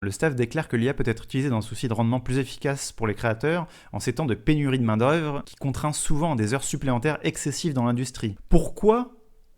Le staff déclare que l'IA peut être utilisée dans un souci de rendement plus efficace pour les créateurs en ces temps de pénurie de main-d'œuvre qui contraint souvent à des heures supplémentaires excessives dans l'industrie. Pourquoi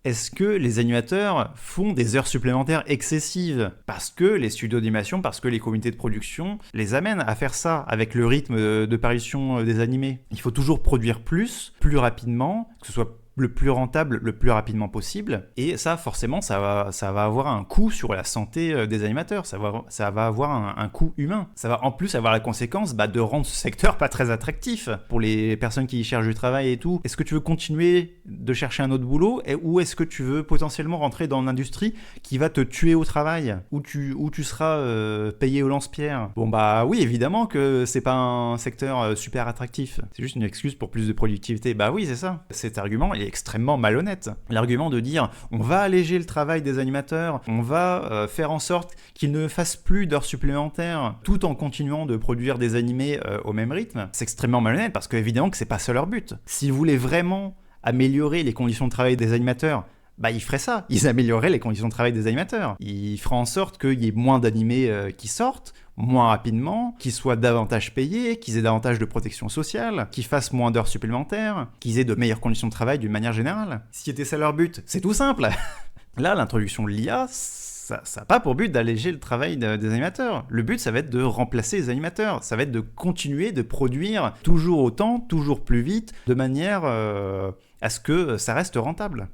est-ce que les animateurs font des heures supplémentaires excessives? Parce que les studios d'animation, parce que les comités de production les amènent à faire ça avec le rythme de parution des animés. Il faut toujours produire plus rapidement, que ce soit le plus rentable le plus rapidement possible, et ça forcément ça va avoir un coût sur la santé des animateurs, ça va avoir un coût humain, ça va en plus avoir la conséquence de rendre ce secteur pas très attractif pour les personnes qui y cherchent du travail et tout. Est-ce que tu veux continuer de chercher un autre boulot, ou est-ce que tu veux potentiellement rentrer dans une industrie qui va te tuer au travail, où tu seras payé au lance-pierre? Bon bah oui, évidemment que c'est pas un secteur super attractif, c'est juste une excuse pour plus de productivité. Bah oui, c'est ça. Cet argument est extrêmement malhonnête. L'argument de dire on va alléger le travail des animateurs, on va faire en sorte qu'ils ne fassent plus d'heures supplémentaires tout en continuant de produire des animés au même rythme, c'est extrêmement malhonnête parce qu'évidemment que c'est pas ça leur but. S'ils voulaient vraiment améliorer les conditions de travail des animateurs, bah ils feraient ça, ils amélioreraient les conditions de travail des animateurs. Ils feraient en sorte qu'il y ait moins d'animés qui sortent, moins rapidement, qu'ils soient davantage payés, qu'ils aient davantage de protection sociale, qu'ils fassent moins d'heures supplémentaires, qu'ils aient de meilleures conditions de travail d'une manière générale. Si c'était ça leur but, c'est tout simple. Là, l'introduction de l'IA, ça n'a pas pour but d'alléger le travail des animateurs. Le but, ça va être de remplacer les animateurs. Ça va être de continuer de produire toujours autant, toujours plus vite, de manière à ce que ça reste rentable.